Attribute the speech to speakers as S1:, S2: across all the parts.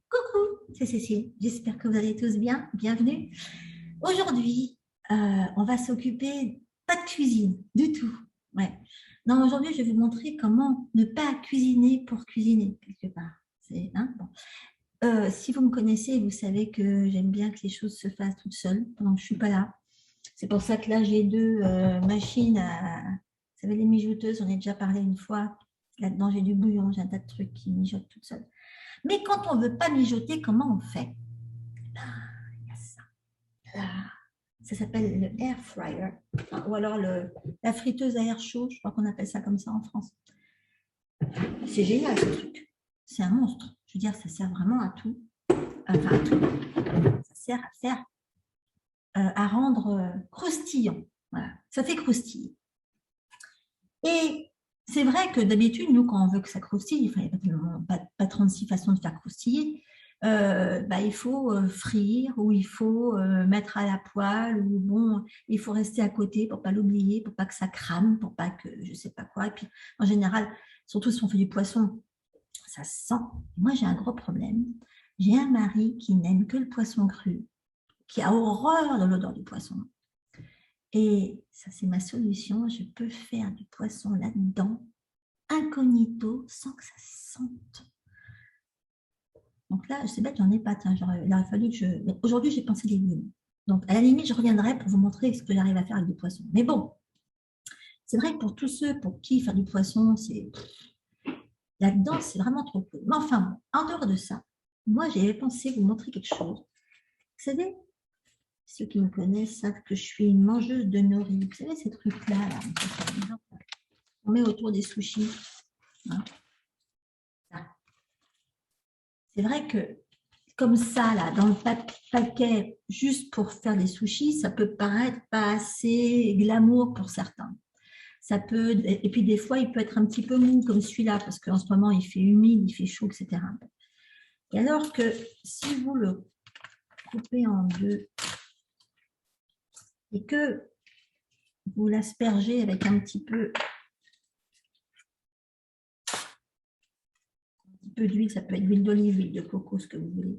S1: Coucou, c'est Cécile. J'espère que vous allez tous bien. Bienvenue. Aujourd'hui, on va s'occuper pas de cuisine du tout. Ouais. Non, aujourd'hui, je vais vous montrer comment ne pas cuisiner pour cuisiner quelque part. Bon. Si vous me connaissez, vous savez que j'aime bien que les choses se fassent toutes seules pendant que je suis pas là. C'est pour ça que là, j'ai deux machines vous savez, les mijoteuses, on a déjà parlé une fois. Là-dedans, j'ai du bouillon, j'ai un tas de trucs qui mijotent toutes seules. Mais quand on ne veut pas mijoter, comment on fait? Il y a ça. Là. Ça s'appelle le air fryer, ou alors la friteuse à air chaud, je crois qu'on appelle ça comme ça en France. C'est génial ce truc. C'est un monstre. Je veux dire, ça sert vraiment à tout. Enfin, à tout. Ça sert à faire, à rendre croustillant. Voilà. Ça fait croustiller. Et c'est vrai que d'habitude, nous, quand on veut que ça croustille, il n'y a pas 36 façons de faire croustiller. Il faut frire ou il faut mettre à la poêle ou bon, il faut rester à côté pour pas l'oublier, pour pas que ça crame, pour pas que je sais pas quoi. Et puis en général, surtout si on fait du poisson, ça sent. Moi, j'ai un gros problème. J'ai un mari qui n'aime que le poisson cru, qui a horreur de l'odeur du poisson. Et ça, c'est ma solution. Je peux faire du poisson là-dedans, incognito, sans que ça sente. Donc là, c'est bête, j'en ai pas. Tiens, il aurait fallu que je... Aujourd'hui, j'ai pensé des légumes. Donc, à la limite, je reviendrai pour vous montrer ce que j'arrive à faire avec du poisson. Mais bon, c'est vrai que pour tous ceux pour qui faire du poisson, c'est là-dedans, c'est vraiment trop cool. Mais enfin, bon, en dehors de ça, moi, j'avais pensé vous montrer quelque chose. Vous savez, ceux qui me connaissent savent que je suis une mangeuse de nori. Vous savez, ces trucs-là, là, on met autour des sushis. Hein. C'est vrai que comme ça, là, dans le paquet, juste pour faire des sushis, ça peut paraître pas assez glamour pour certains. Ça peut, et puis des fois, il peut être un petit peu mou comme celui-là, parce qu'en ce moment, il fait humide, il fait chaud, etc. Et alors que si vous le coupez en deux et que vous l'aspergez avec un petit peu d'huile, ça peut être huile d'olive, huile de coco, ce que vous voulez.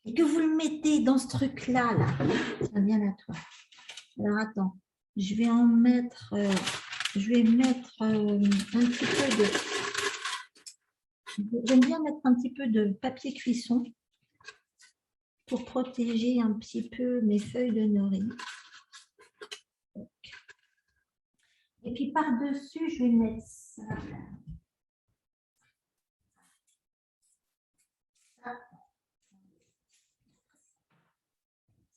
S1: Et que vous le mettez dans ce truc-là, là, ça vient à toi. Alors attends, je vais en mettre, je vais mettre un petit peu de, j'aime bien mettre un petit peu de papier cuisson pour protéger un petit peu mes feuilles de nori. Et puis par-dessus, je vais mettre ça.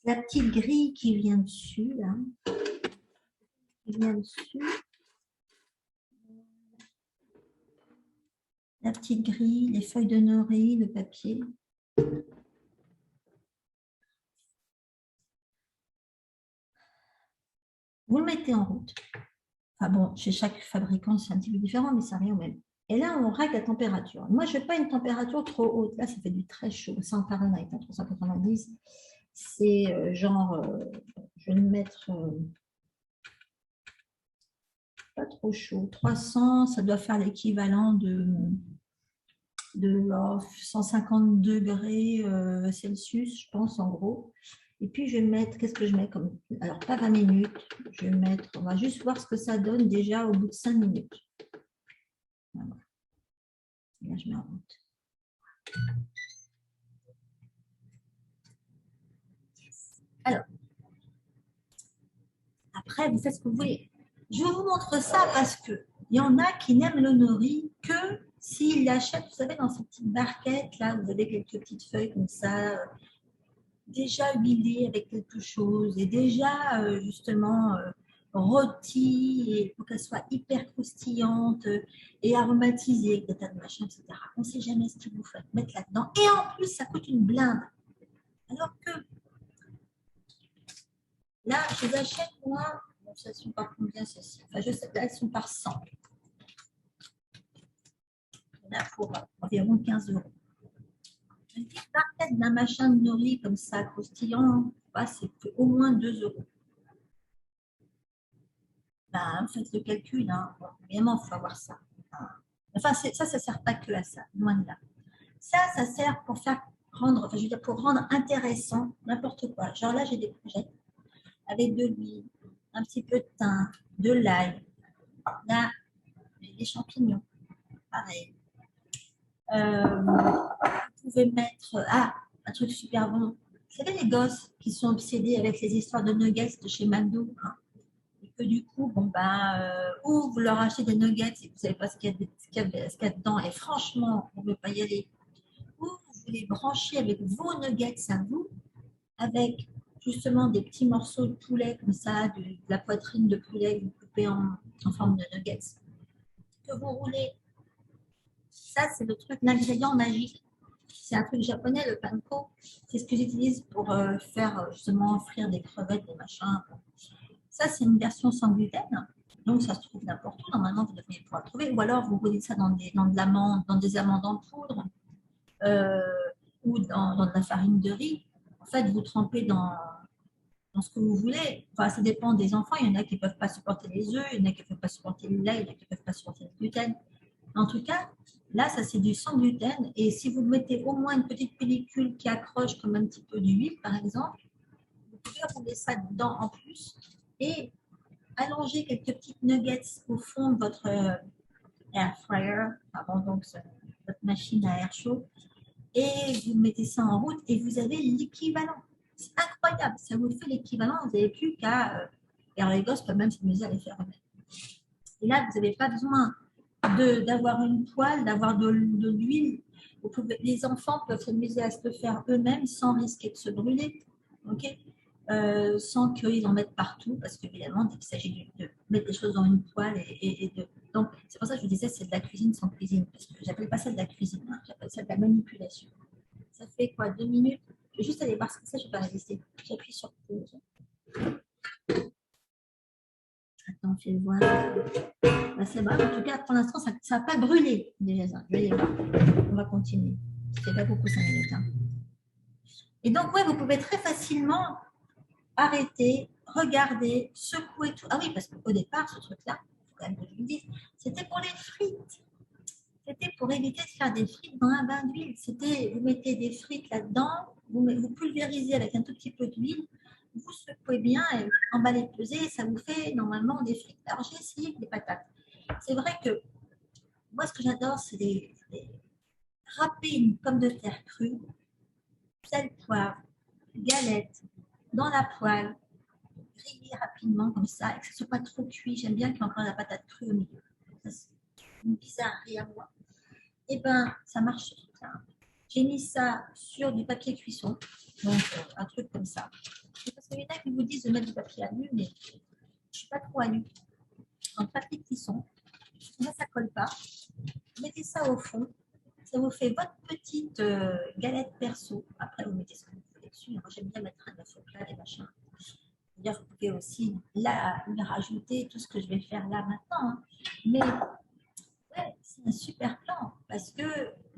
S1: La petite grille qui vient dessus, là. Qui vient dessus. La petite grille, les feuilles de nori, le papier. Vous le mettez en route. Enfin bon, chez chaque fabricant, c'est un petit peu différent, mais ça revient au même. Et là, on règle la température. Moi, je ne veux pas une température trop haute. Là, ça fait du très chaud. 100 Fahrenheit, 390. C'est genre, je vais le mettre pas trop chaud. 300, ça doit faire l'équivalent de 150 degrés Celsius, je pense, en gros. Et puis, je vais mettre, qu'est-ce que je mets comme... Alors, pas 20 minutes. Je vais mettre, on va juste voir ce que ça donne déjà au bout de 5 minutes. Voilà. Là, je mets en route. Alors, après, vous faites ce que vous voulez. Je vous montre ça parce qu'il y en a qui n'aiment le nori que s'ils l'achètent, vous savez, dans ces petites barquettes, là, vous avez quelques petites feuilles comme ça, déjà huilées avec quelque chose et déjà, justement, rôties pour qu'elles soient hyper croustillantes et aromatisées avec des tas de machins, etc. On ne sait jamais ce qu'il vous faut mettre là-dedans. Et en plus, ça coûte une blinde. Alors que là, je les achète, moi, bon, ça sont par combien celles-ci? Enfin, je sais, là, elles sont par 100. Il y en a pour environ 15 €. Une petite barquette d'un machin de nori comme ça, croustillant, c'est au moins 2 €. Ben, faites le calcul, hein. Bon, évidemment, il faut avoir ça. Enfin, ça ne sert pas que à ça, loin de là. Ça sert pour faire rendre, enfin, je veux dire, pour rendre intéressant n'importe quoi. Genre là, j'ai des courgettes avec de l'huile, un petit peu de thym, de l'ail. Là, j'ai des champignons, pareil. Vous pouvez mettre, un truc super bon. Vous savez, les gosses qui sont obsédés avec les histoires de nuggets de chez McDo, hein, et que du coup, bon, ou vous leur achetez des nuggets et vous ne savez pas ce qu'il y a dedans, et franchement, on ne veut pas y aller, ou vous les branchez avec vos nuggets à vous, avec justement des petits morceaux de poulet comme ça, de la poitrine de poulet coupée en forme de nuggets, que vous roulez. Ça, c'est le truc, l'ingrédient magique. C'est un truc japonais, le panko. C'est ce que j'utilise pour faire justement frire des crevettes, des machins. Ça, c'est une version sans gluten. Donc, ça se trouve n'importe où. Normalement, vous devriez pouvoir le trouver. Ou alors, vous roulez ça dans des amandes en poudre euh, ou dans de la farine de riz. En fait, vous trempez dans ce que vous voulez. Enfin, ça dépend des enfants. Il y en a qui ne peuvent pas supporter les œufs, il y en a qui ne peuvent pas supporter le lait, il y en a qui ne peuvent pas supporter le gluten. En tout cas, là, ça c'est du sans gluten. Et si vous mettez au moins une petite pellicule qui accroche comme un petit peu d'huile, par exemple, vous pouvez rouler ça dedans en plus et allonger quelques petites nuggets au fond de votre air fryer, avant donc votre machine à air chaud, et vous mettez ça en route et vous avez l'équivalent. C'est incroyable, ça vous fait l'équivalent, vous n'avez plus qu'à... alors les gosses peuvent même s'amuser à les faire eux-mêmes. Et là, vous n'avez pas besoin d'avoir une poêle, d'avoir de l'huile. Les enfants peuvent s'amuser à se le faire eux-mêmes sans risquer de se brûler, okay, sans qu'ils en mettent partout, parce qu'évidemment, dès qu'il s'agit de mettre des choses dans une poêle donc, c'est pour ça que je vous disais, c'est de la cuisine sans cuisine, parce que j'appelle pas ça de la cuisine, hein, j'appelle ça de la manipulation. Ça fait quoi, 2 minutes? Je vais juste aller voir ce que c'est, je ne vais pas résister. J'appuie sur pause. Attends, je vais voir. C'est bon, en tout cas, pour l'instant, ça n'a pas brûlé déjà. On va continuer. C'est pas beaucoup 5 minutes. Hein. Et donc, ouais, vous pouvez très facilement arrêter, regarder, secouer tout. Ah oui, parce qu'au départ, ce truc-là, il faut quand même que je vous dise, c'était pour les frites. C'était pour éviter de faire des frites dans un bain d'huile. C'était, vous mettez des frites là-dedans, vous pulvérisez avec un tout petit peu d'huile, vous secouez bien et emballez pesé, ça vous fait normalement des frites. Alors, j'ai essayé avec des patates. C'est vrai que moi, ce que j'adore, c'est râper une pomme de terre crue, sel, poivre, galette, dans la poêle, griller rapidement comme ça, et que ce ne soit pas trop cuit. J'aime bien qu'il y ait encore la patate crue au milieu. C'est une bizarrerie à moi. Et bien, ça marche tout ça. J'ai mis ça sur du papier cuisson, donc un truc comme ça. C'est parce qu'il y en a qui vous disent de mettre du papier alu, mais je ne suis pas trop alu. En papier cuisson, là, ça ne colle pas. Mettez ça au fond. Ça vous fait votre petite galette perso. Après, vous mettez ce que vous voulez dessus. Moi, j'aime bien mettre un œuf au plat, des machins. D'ailleurs, vous pouvez aussi là, rajouter tout ce que je vais faire là maintenant. Hein. Mais ouais, c'est un super plan parce que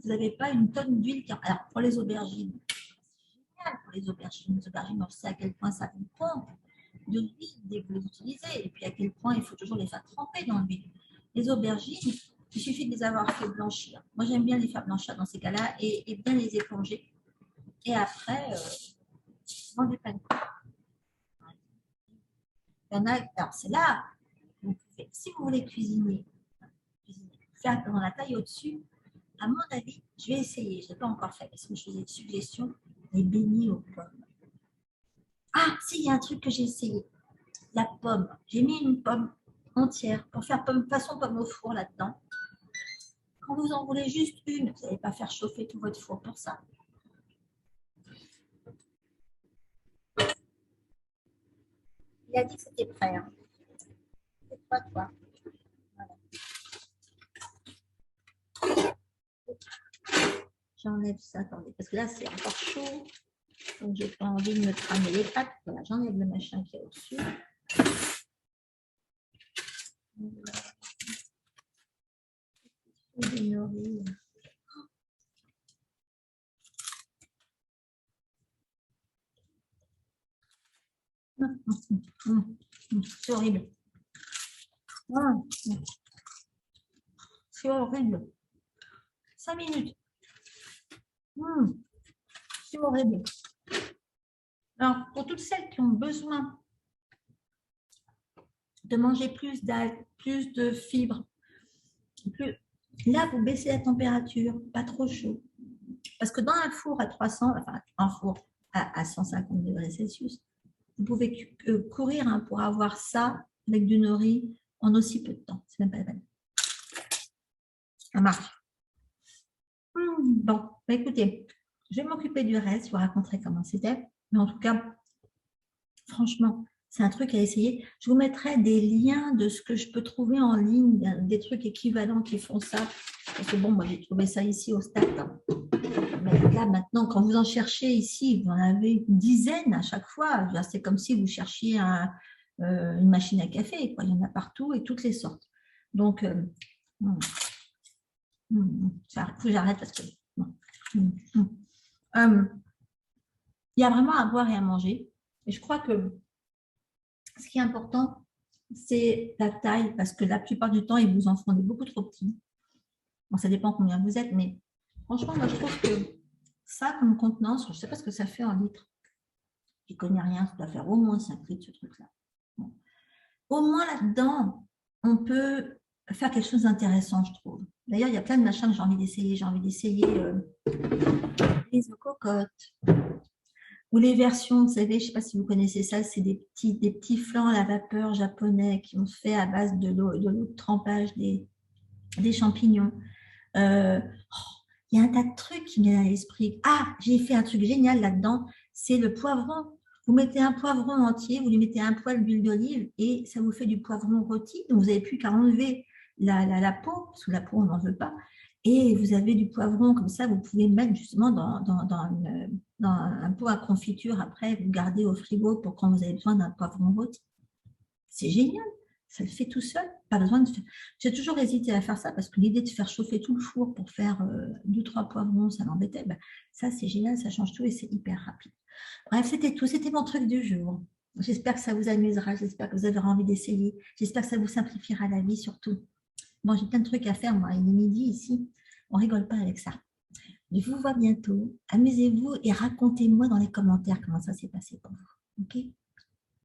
S1: vous n'avez pas une tonne d'huile. Alors, pour les aubergines, c'est génial pour les aubergines. On sait à quel point ça vous pompe de l'huile dès que vous les utilisez. Et puis, à quel point il faut toujours les faire tremper dans l'huile. Les aubergines, il suffit de les avoir fait blanchir. Moi, j'aime bien les faire blanchir dans ces cas-là et bien les éponger. Et après, dans des paniers. Il y en a, alors c'est là, si vous voulez cuisiner, faire dans la taille au-dessus, à mon avis, je vais essayer, je ne l'ai pas encore fait, parce que je faisais une suggestion, les beignets aux pommes. Ah, si, il y a un truc que j'ai essayé, la pomme. J'ai mis une pomme entière pour faire façon pomme au four là-dedans. Quand vous en voulez juste une, vous n'allez pas faire chauffer tout votre four pour ça. Il a dit que c'était prêt. Hein. C'est pas toi. Voilà. J'enlève ça, attendez, parce que là, c'est encore chaud. Donc, je n'ai pas envie de me cramer les pattes. Voilà, j'enlève le machin qui est au-dessus. C'est horrible. C'est horrible. 5 minutes. C'est horrible. Alors, pour toutes celles qui ont besoin de manger plus d'algues, plus de fibres, là, vous baissez la température, pas trop chaud. Parce que dans un four à 300, enfin, un four à 150 degrés Celsius, vous pouvez courir pour avoir ça avec du nori en aussi peu de temps. C'est même pas la peine. Ça marche. Bon, bah écoutez, je vais m'occuper du reste, je vous raconterai comment c'était. Mais en tout cas, franchement, c'est un truc à essayer. Je vous mettrai des liens de ce que je peux trouver en ligne, des trucs équivalents qui font ça. Parce que bon, moi j'ai trouvé ça ici au stade. Mais là maintenant, quand vous en cherchez ici, vous en avez une dizaine à chaque fois. C'est comme si vous cherchiez une machine à café, quoi. Il y en a partout et toutes les sortes. Donc, il faut que j'arrête parce que... il y a vraiment à boire et à manger. Et je crois que ce qui est important, c'est la taille, parce que la plupart du temps, ils vous en font des beaucoup trop petits. Bon, ça dépend combien vous êtes, mais franchement, moi, je trouve que ça, comme contenance, je ne sais pas ce que ça fait en litres. Je ne connais rien, ça doit faire au moins 5 litres, ce truc-là. Bon. Au moins, là-dedans, on peut faire quelque chose d'intéressant, je trouve. D'ailleurs, il y a plein de machins que j'ai envie d'essayer. J'ai envie d'essayer les œufs cocottes ou les versions, vous savez, je ne sais pas si vous connaissez ça, c'est des petits flancs à la vapeur japonais qui ont fait à base de l'eau de trempage des champignons. Il y a un tas de trucs qui me viennent à l'esprit. Ah, j'ai fait un truc génial là-dedans, c'est le poivron. Vous mettez un poivron entier, vous lui mettez un poil d'huile d'olive et ça vous fait du poivron rôti. Donc, vous n'avez plus qu'à enlever la peau, parce que la peau, on n'en veut pas. Et vous avez du poivron comme ça, vous pouvez mettre justement dans un pot à confiture. Après, vous gardez au frigo pour quand vous avez besoin d'un poivron rôti. C'est génial. Ça le fait tout seul, pas besoin de faire. J'ai toujours hésité à faire ça parce que l'idée de faire chauffer tout le four pour faire 2-3 poivrons, ça m'embêtait. Ben, ça, c'est génial, ça change tout et c'est hyper rapide. Bref, c'était tout. C'était mon truc du jour. J'espère que ça vous amusera. J'espère que vous avez envie d'essayer. J'espère que ça vous simplifiera la vie surtout. Bon, j'ai plein de trucs à faire, moi. Il est midi ici. On rigole pas avec ça. Je vous vois bientôt. Amusez-vous et racontez-moi dans les commentaires comment ça s'est passé pour vous. OK ?